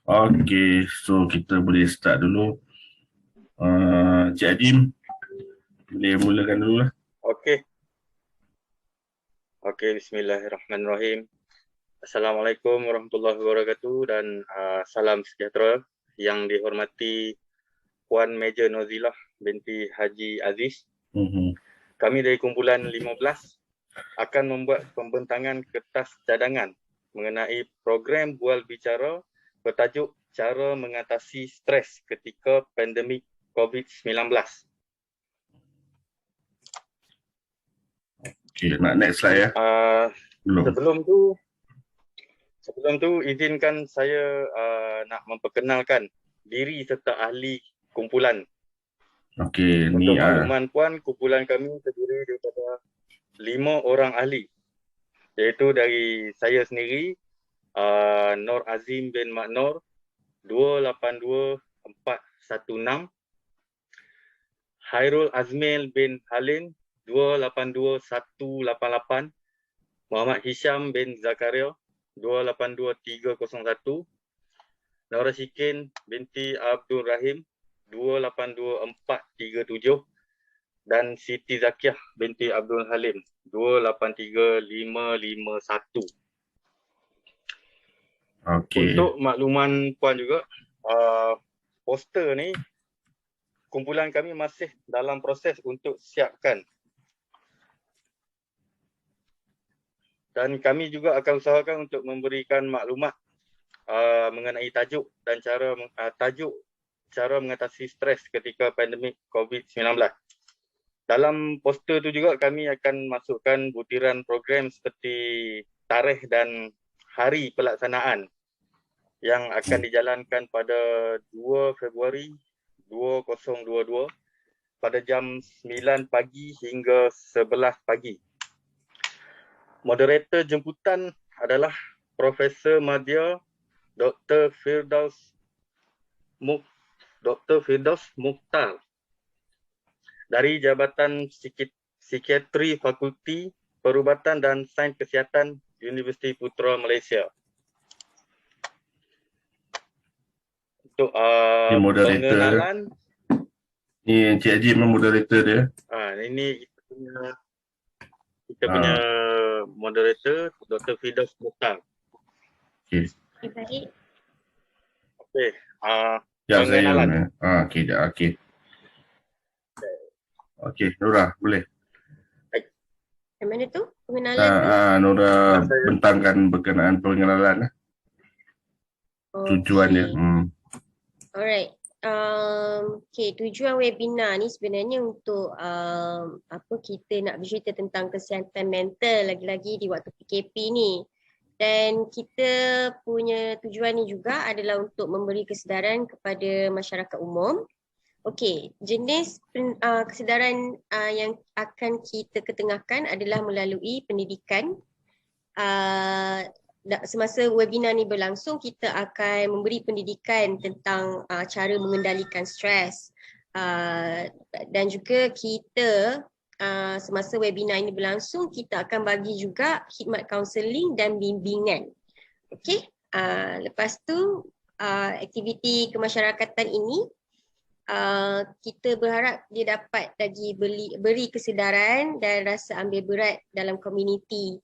Okay, so kita boleh start dulu. Cik Adim, boleh mulakan dulu lah. Okey. Bismillahirrahmanirrahim. Assalamualaikum warahmatullahi wabarakatuh dan salam sejahtera yang dihormati Puan Meja Nozilah binti Haji Aziz. Kami dari kumpulan 15 akan membuat pembentangan kertas cadangan mengenai program bual bicara bertajuk cara mengatasi stres ketika pandemik COVID-19. Okay, nak next slide ya? Belum. Sebelum tu izinkan saya nak memperkenalkan diri serta ahli kumpulan. Okay, Untuk ni makluman Puan, kumpulan kami terdiri daripada 5 orang ahli, iaitu dari saya sendiri, Nur Azim bin Mak Nur 282416, Hairul Azmil bin Halim 282188, Muhammad Hisham bin Zakaria 282301, Nora Shikin binti Abdul Rahim 282437 dan Siti Zakiah binti Abdul Halim 283551. okay. Untuk makluman Puan juga, poster ni kumpulan kami masih dalam proses untuk siapkan. Dan kami juga akan usahakan untuk memberikan maklumat mengenai tajuk dan cara mengatasi stres ketika pandemik COVID-19. Dalam poster tu juga kami akan masukkan butiran program seperti tarikh dan hari pelaksanaan yang akan dijalankan pada 2 Februari 2022 pada jam 9 pagi hingga 11 pagi. Moderator jemputan adalah Profesor Madya Dr. Firdaus Mukhtar dari Jabatan Psikiatri Fakulti Perubatan dan Sains Kesihatan Universiti Putra Malaysia. Untuk pengenalan, ni Encik Haji memang moderator dia. Ini kita punya moderator Dr. Firdaus Mukhtar. Okay. Baik. Okey. Pengenalan. Okay. Okay, Nora, boleh. Yang mana tu? Pengenalan tu? Nora bentangkan berkenaan pengenalan. Tujuan dia. Alright. Okay, tujuan webinar ni sebenarnya untuk kita nak bercerita tentang kesihatan mental lagi-lagi di waktu PKP ni. Dan kita punya tujuan ni juga adalah untuk memberi kesedaran kepada masyarakat umum. Okey, jenis kesedaran yang akan kita ketengahkan adalah melalui pendidikan. Semasa webinar ni berlangsung, kita akan memberi pendidikan tentang cara mengendalikan stres. Dan juga kita semasa webinar ini berlangsung, kita akan bagi juga khidmat kaunseling dan bimbingan. Okey, lepas tu aktiviti kemasyarakatan ini kita berharap dia dapat lagi beri kesedaran dan rasa ambil berat dalam komuniti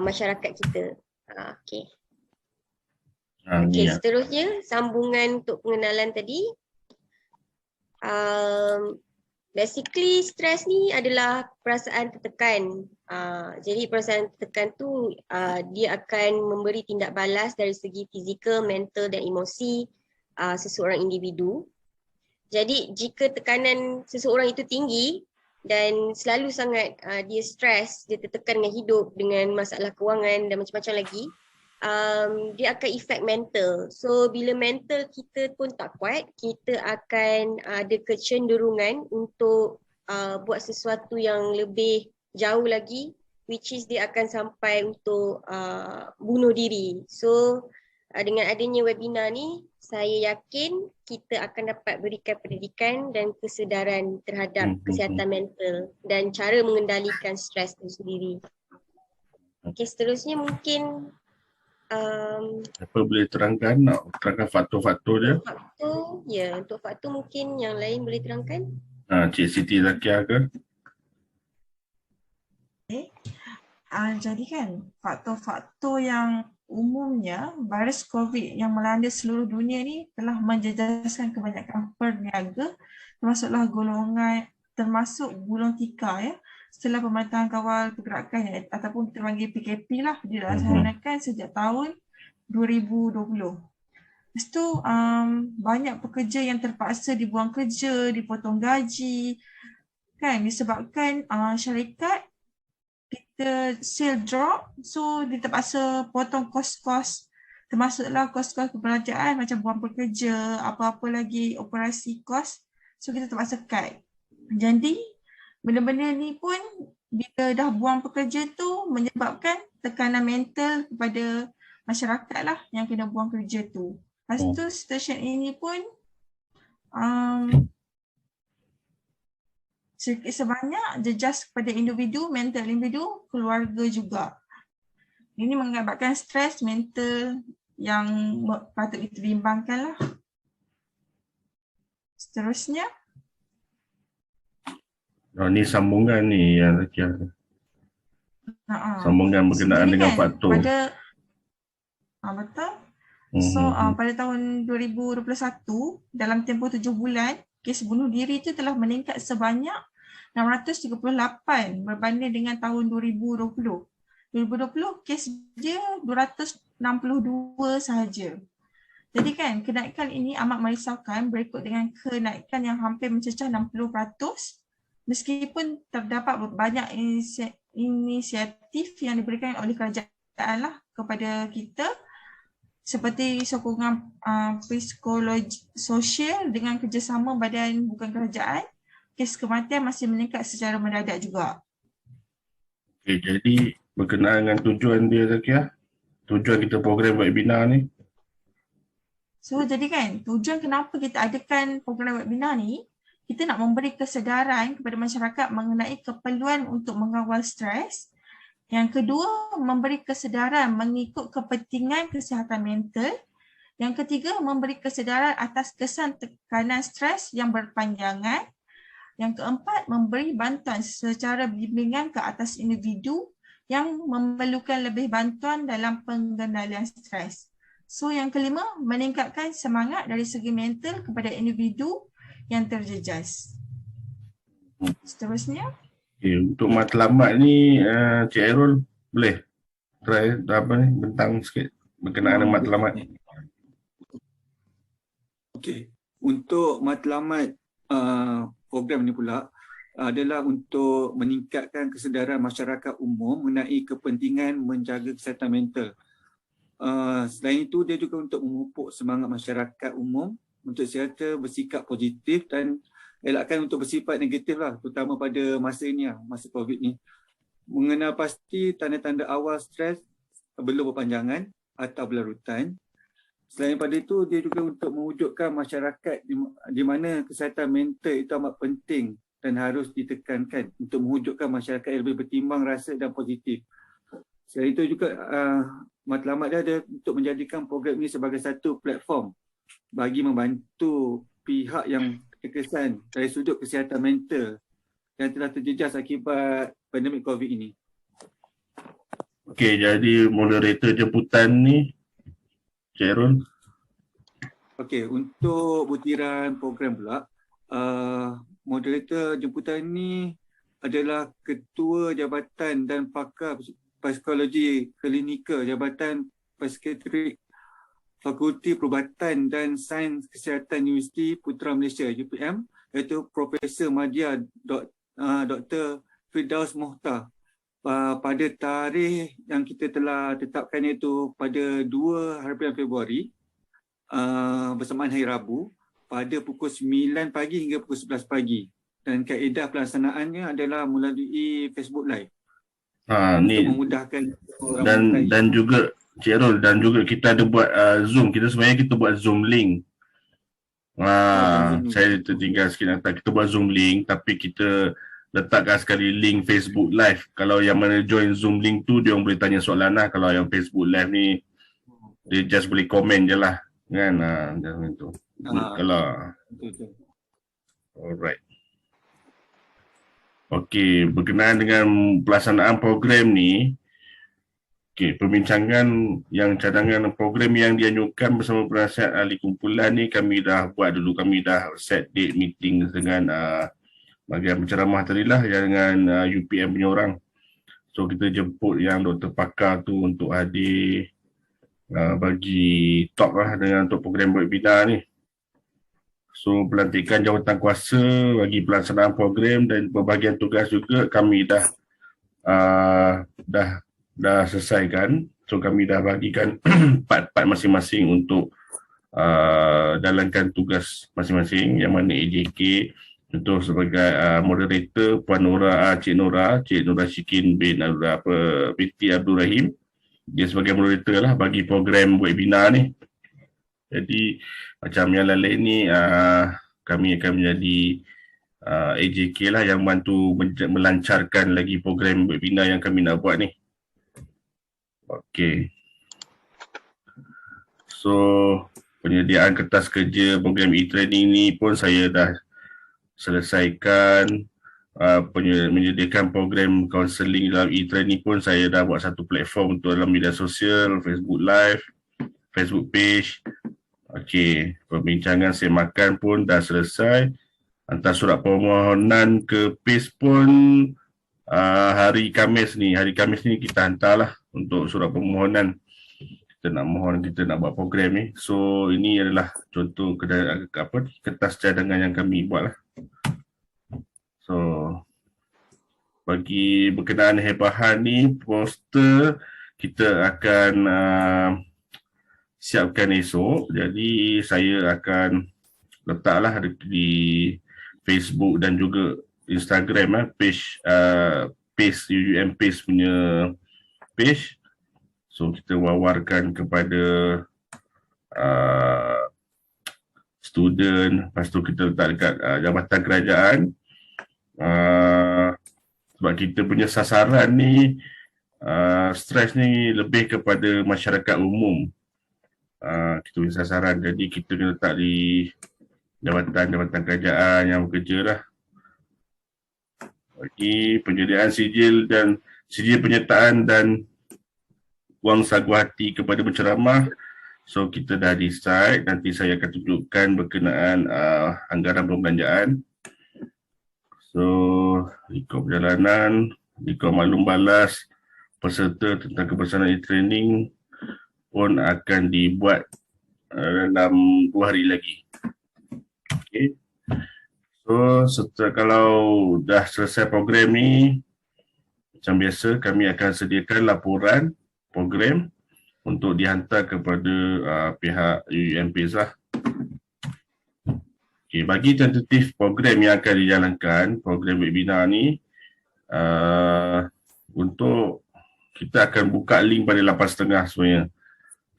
masyarakat kita. Okey. Seterusnya sambungan untuk pengenalan tadi. Basically stres ni adalah perasaan tertekan. Jadi perasaan tertekan tu dia akan memberi tindak balas dari segi fizikal, mental dan emosi seseorang individu. Jadi jika tekanan seseorang itu tinggi dan selalu sangat dia stres, dia tertekan dengan hidup, dengan masalah kewangan dan macam-macam lagi, dia akan efek mental. So bila mental kita pun tak kuat, kita akan ada kecenderungan untuk buat sesuatu yang lebih jauh lagi, which is dia akan sampai untuk bunuh diri. So dengan adanya webinar ni, saya yakin kita akan dapat berikan pendidikan dan kesedaran terhadap kesihatan mental dan cara mengendalikan stres itu sendiri. Okey, seterusnya mungkin Apa boleh terangkan? Nak terangkan faktor-faktor dia? Untuk faktor mungkin yang lain boleh terangkan. Cik Siti Zakia ke? Jadi kan faktor-faktor yang umumnya virus COVID yang melanda seluruh dunia ni telah menjejaskan kebanyakan perniaga termasuk golongan tiga ya, setelah pemerintahan kawal pergerakan ataupun kita panggil PKP lah dilaksanakan sejak tahun 2020. Lepas tu banyak pekerja yang terpaksa dibuang kerja, dipotong gaji kan disebabkan syarikat kita sale drop, so dia terpaksa potong kos-kos termasuklah kos-kos kebelanjaan macam buang pekerja, apa-apa lagi operasi kos, so kita terpaksa cut. Jadi benda-benda ni pun bila dah buang pekerja tu menyebabkan tekanan mental kepada masyarakat lah yang kena buang kerja tu. Lepas tu situasi ini pun sedikit sebanyak jejas kepada individu, mental individu, keluarga juga. Ini mengakibatkan stres mental yang patut dibimbangkan lah. Seterusnya. Ni sambungan ni yang Zakia. Sambungan berkenaan dengan faktor. Betul. So pada tahun 2021, dalam tempoh 7 bulan, kes bunuh diri itu telah meningkat sebanyak 638 berbanding dengan tahun 2020. 2020 kes dia 262 sahaja. Jadi kan kenaikan ini amat merisaukan berikut dengan kenaikan yang hampir mencecah 60%, meskipun terdapat banyak inisiatif yang diberikan oleh kerajaan lah kepada kita, seperti sokongan psikologi sosial dengan kerjasama badan bukan kerajaan. Kes kematian masih meningkat secara mendadak juga. Okay, jadi berkenaan dengan tujuan dia Zakia, tujuan kita program webinar ni. So jadi kan tujuan kenapa kita adakan program webinar ni, kita nak memberi kesedaran kepada masyarakat mengenai keperluan untuk mengawal stres. Yang kedua, memberi kesedaran mengikut kepentingan kesihatan mental. Yang ketiga, memberi kesedaran atas kesan tekanan stres yang berpanjangan. Yang keempat, memberi bantuan secara bimbingan ke atas individu yang memerlukan lebih bantuan dalam pengendalian stres. So yang kelima, meningkatkan semangat dari segi mental kepada individu yang terjejas. Seterusnya. Okay, untuk matlamat ni Cik Airul boleh try bentang sikit berkenaan dengan matlamat. Okey, untuk matlamat program ni pula adalah untuk meningkatkan kesedaran masyarakat umum mengenai kepentingan menjaga kesihatan mental. Selain itu, dia juga untuk memupuk semangat masyarakat umum untuk sentiasa bersikap positif dan elakkan untuk bersifat negatif lah, terutama pada masa ini, masa COVID ni. Mengenal pasti tanda-tanda awal stres belum berpanjangan atau berlarutan. Selain pada itu, dia juga untuk mewujudkan masyarakat di mana kesihatan mental itu amat penting dan harus ditekankan untuk mewujudkan masyarakat yang lebih bertimbang rasa dan positif. Selain itu juga matlamat dia ada untuk menjadikan program ini sebagai satu platform bagi membantu pihak yang terkesan dari sudut kesihatan mental yang telah terjejas akibat pandemik COVID ini. Okey, jadi moderator jemputan ni Cik Airul. Okey, untuk butiran program pula, moderator jemputan ini adalah Ketua Jabatan dan Pakar Psikologi Klinikal Jabatan Psikiatrik Fakulti Perubatan dan Sains Kesihatan Universiti Putra Malaysia UPM, iaitu Profesor Madya Dr. Firdaus Mohtar, pada tarikh yang kita telah tetapkan iaitu pada 2 harian Februari bersamaan Hari Rabu pada pukul 9 pagi hingga pukul 11 pagi, dan kaedah pelaksanaannya adalah melalui Facebook Live. Ni untuk memudahkan dan juga Cik Airul, dan juga kita ada buat Zoom. Kita buat Zoom link. Saya tertinggal sikit nanti. Kita buat Zoom link tapi kita letakkan sekali link Facebook Live. Kalau yang mana join Zoom link tu, dia orang boleh tanya soalan lah. Kalau yang Facebook Live ni Dia just boleh komen je lah kan. Macam itu. Kalau Betul. alright. Okey, berkenaan dengan pelaksanaan program ni, okey, perbincangan yang cadangan program yang dianjurkan bersama penasihat ahli kumpulan ni kami dah buat dulu. Kami dah set date meeting dengan bahagian penceramah tadi lah dengan UPM punya orang. So kita jemput yang doktor pakar tu untuk hadir bagi talk lah dengan untuk program webinar ni. So pelantikan jawatan kuasa bagi pelaksanaan program dan pembagian tugas juga kami dah selesaikan. So kami dah bagikan part-part masing-masing untuk jalankan tugas masing-masing, yang mana AJK untuk sebagai moderator Puan Nora, Cik Nora Syikin binti Abdul Rahim. Dia sebagai moderator lah bagi program webinar ni. Jadi macam yang lain ni kami akan menjadi AJK lah yang bantu melancarkan lagi program webinar yang kami nak buat ni. Okey. So penyediaan kertas kerja program e-training ni pun saya dah selesaikan. Menyediakan program kaunseling dalam e-training pun saya dah buat satu platform untuk dalam media sosial, Facebook Live, Facebook page. Okey, perbincangan semakan pun dah selesai. Hantar surat permohonan ke PACE pun hari Khamis ni. Hari Khamis ni kita hantarlah untuk surat permohonan. Kita nak buat program ni. So ini adalah contoh kertas cadangan yang kami buat lah. So bagi berkenaan hebahan ni, poster kita akan siapkan esok. Jadi saya akan letaklah di Facebook dan juga Instagram page UUM PACE punya page. So kita wawarkan kepada student, lepas tu kita letak dekat Jabatan Kerajaan. Sebab kita punya sasaran ni stres ni lebih kepada masyarakat umum. Kita punya sasaran, jadi kita kena letak di jabatan kerajaan yang bekerja lah. Bagi penyediaan sijil penyertaan dan wang sagu hati kepada penceramah. So kita dah decide, nanti saya akan tunjukkan berkenaan anggaran perbelanjaan. So rekod perjalanan, rekod maklum balas peserta tentang kebersamaan e-training pun akan dibuat dalam 2 hari lagi. Okay. So setelah kalau dah selesai program ni, macam biasa kami akan sediakan laporan program untuk dihantar kepada pihak UUM PACE lah. Okay, bagi tentatif program yang akan dijalankan, program webinar ni, untuk kita akan buka link pada 8.30 sebenarnya.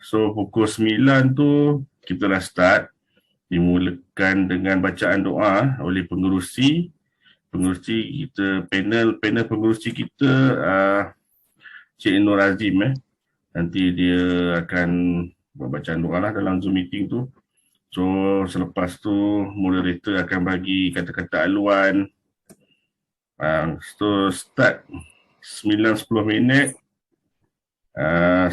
So pukul 9 tu kita dah start, dimulakan dengan bacaan doa oleh pengerusi kita, panel pengerusi kita Cik Nur Azim. Nanti dia akan buat bacaan doa lah dalam Zoom meeting tu. So selepas tu moderator akan bagi kata-kata haluan. So start 9-10 minit.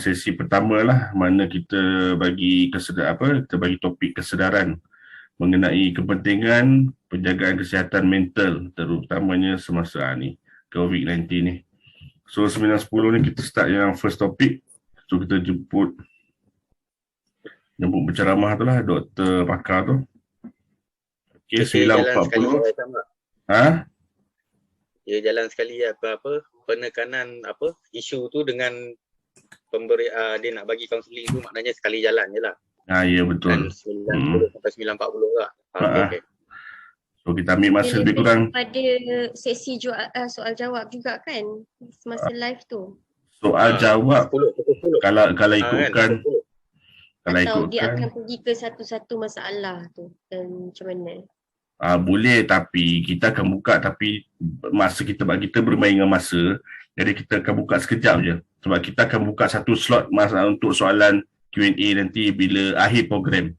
Sesi pertama lah, mana kita bagi kita bagi topik kesedaran mengenai kepentingan penjagaan kesihatan mental, terutamanya semasa ni COVID-19 ni. So 9-10 ni kita start yang first topik. So kita jemput penceramah tu lah, doktor pakar tu. Okay, 9.40. Dia jalan sekali apa penekanan isu tu dengan pemberi dia nak bagi kaunseling tu, maknanya sekali jalan je lah. Ya betul. Dan 9.10 sampai 9.40 lah. Okay. So kita ambil masa lebih kurang. Pada sesi soal jawab juga kan semasa live tu. Soal jawab 10. Kalau ikutkan atau dia akan pergi ke satu-satu masalah tu dan macam mana? Boleh, tapi kita akan buka, tapi masa kita bermain dengan masa, jadi kita akan buka sekejap je. Sebab kita akan buka satu slot masa untuk soalan Q&A nanti bila akhir program.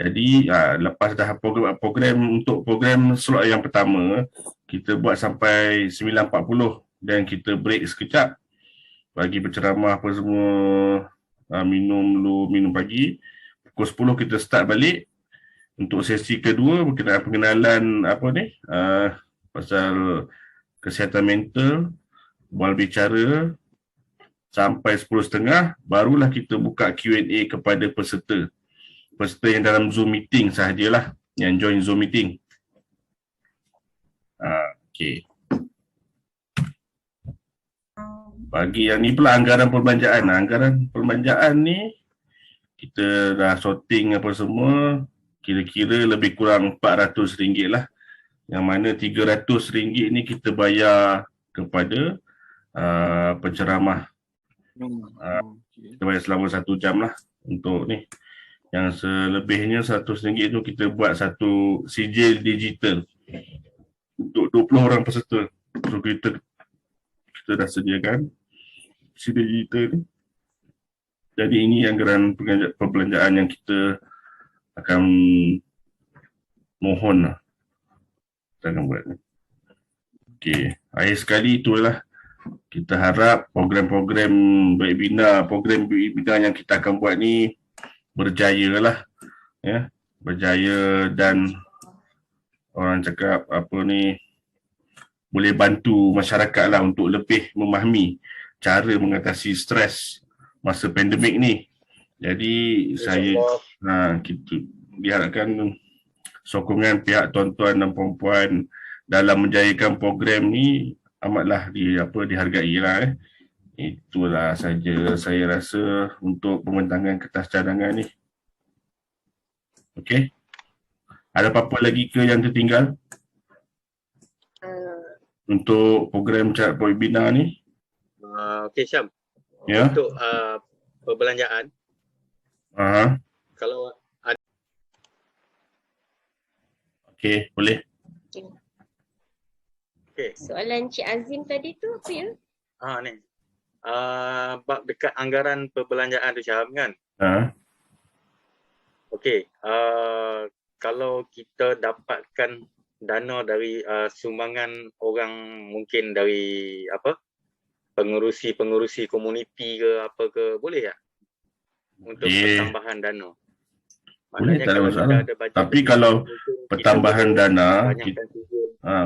Jadi lepas dah program untuk program slot yang pertama, kita buat sampai 9.40 dan kita break sekejap bagi berceramah apa semua, minum dulu, minum pagi. Pukul 10 kita start balik untuk sesi kedua berkenaan pengenalan pasal kesihatan mental, bual bicara sampai 10.30, barulah kita buka Q&A kepada peserta yang dalam Zoom meeting sahajalah, yang join Zoom meeting. Okey. Bagi yang ni pula anggaran perbelanjaan. Anggaran perbelanjaan ni kita dah sorting apa semua, kira-kira lebih kurang RM400 lah. Yang mana RM300 ni kita bayar kepada penceramah. Kita bayar selama 1 jam lah untuk ni. Yang selebihnya RM100 tu kita buat satu sijil digital untuk 20 orang peserta. So kita dah sediakan sijil digital ni. Jadi ini anggaran perbelanjaan yang kita akan mohon lah. Kita akan buat ni. Okey, akhir sekali itulah. Kita harap program webinar yang kita akan buat ni berjaya lah, ya, berjaya dan orang cakap boleh bantu masyarakat lah untuk lebih memahami cara mengatasi stres masa pandemik ni. Jadi kita diharapkan sokongan pihak tuan-tuan dan puan-puan dalam menjayakan program ni amatlah dihargai lah. Itulah saja saya rasa untuk pembentangan kertas cadangan ni. Okey. Ada apa-apa lagi ke yang tertinggal? Untuk program webinar ni? Okey Syam. Ya. Untuk perbelanjaan. Kalau ada. Okey, boleh. Okey. Soalan Cik Azim tadi tu apa ya? Ni. Bab dekat anggaran perbelanjaan tu Syam kan? Okey, kalau kita dapatkan dana dari sumbangan orang, mungkin dari pengurusi komuniti ke apa ke, boleh tak? Untuk pertambahan dana. Boleh, tak ada masalah. Tapi kalau pertambahan dana,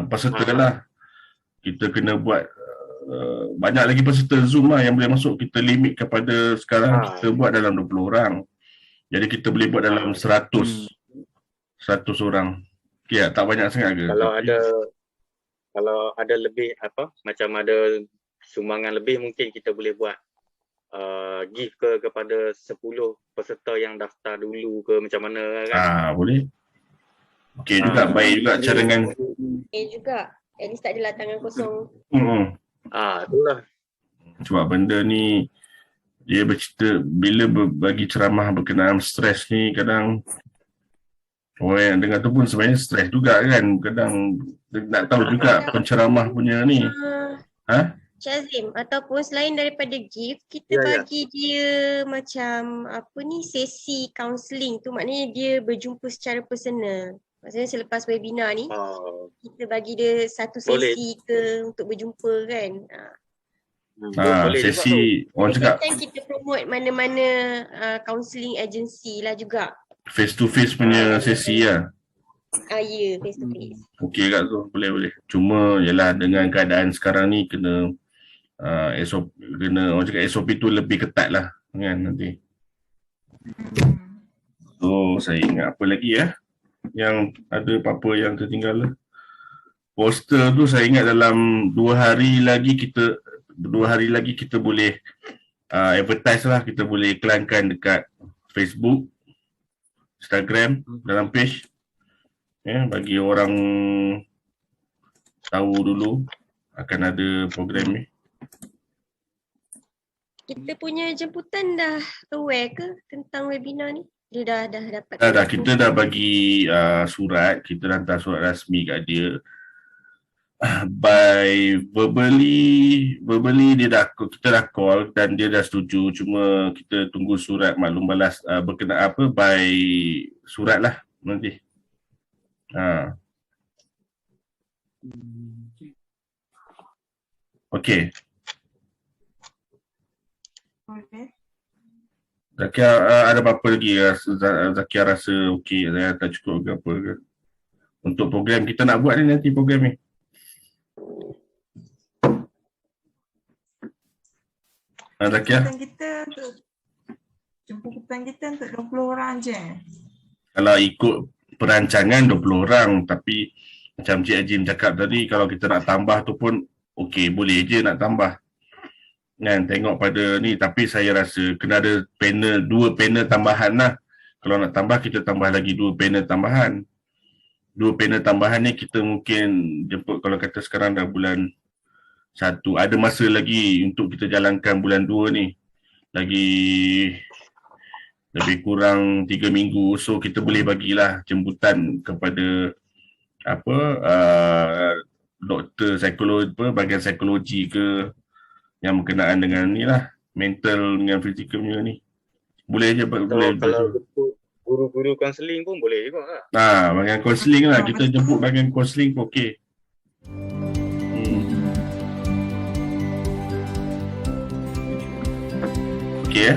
peserta lah. Kita kena buat banyak lagi peserta Zoom lah yang boleh masuk. Kita limit kepada sekarang kita buat dalam 20 orang. Jadi kita boleh buat dalam 100 orang. Okay, tak banyak sangat ke? Kalau ada lebih macam ada sumbangan lebih, mungkin kita boleh buat give kepada 10 peserta yang daftar dulu ke, macam mana kan? Boleh. Okey juga, baik juga cadangan. Juga. At least tak adalah tangan kosong. Itulah. Sebab benda ni dia bercerita, bila bagi ceramah berkenaan stres ni, kadang orang yang dengar tu pun sebenarnya stres juga kan. Kadang nak tahu juga penceramah punya ni. Syazim, ataupun selain daripada gift, kita bagi dia macam sesi counselling tu, maknanya dia berjumpa secara personal. Maksudnya selepas webinar ni, kita bagi dia satu sesi ke untuk berjumpa kan. Sesi orang cakap kan kita promote mana-mana counselling agency lah juga. Face to face punya sesi lah. Ya, face to face. Okey kat tu, boleh. Cuma yalah, dengan keadaan sekarang ni kena orang cakap SOP tu lebih ketat lah kan nanti. So saya ingat apa lagi yang ada apa-apa yang tertinggal lah. Poster tu saya ingat dalam 2 hari lagi kita boleh advertise lah. Kita boleh iklankan dekat Facebook, Instagram, dalam page, bagi orang tahu dulu akan ada program ni. Kita punya jemputan dah aware ke tentang webinar ni? Dia dah dapat? Dah, kita dah bagi surat, kita dah hantar surat rasmi kat dia. by verbally kita dah call dan dia dah setuju, cuma kita tunggu surat maklum balas berkenaan by surat lah nanti. Okey. Boleh. Zakia ada apa-apa lagi? Zakia rasa okey, saya tak cukup ke apa ke? Untuk program kita nak buat ni nanti program ni. Zakia? Jemputan kita untuk 20 orang je. Kalau ikut perancangan 20 orang, tapi macam Cik Ajim cakap tadi, kalau kita nak tambah tu pun okey, boleh je nak tambah. Kan, tengok pada ni, tapi saya rasa kena ada panel, 2 panel tambahan lah. Kalau nak tambah, kita tambah lagi 2 panel tambahan. 2 panel tambahan ni kita mungkin jemput, kalau kata sekarang dah bulan 1, ada masa lagi untuk kita jalankan bulan 2 ni. Lagi lebih kurang 3 minggu, so kita boleh bagilah jemputan kepada doktor psikologi, bahagian psikologi ke yang berkenaan dengan ni lah, mental dengan fizikal punya ni. Boleh je. Boleh. Kalau guru-guru kaunseling pun boleh juga lah. Bahagian kaunseling lah, kita jemput bahagian kaunseling pun okey. Okey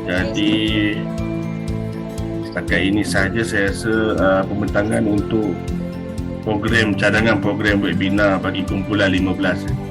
Jadi setakat ini sahaja saya rasa pembentangan untuk program cadangan program webinar bagi kumpulan 15.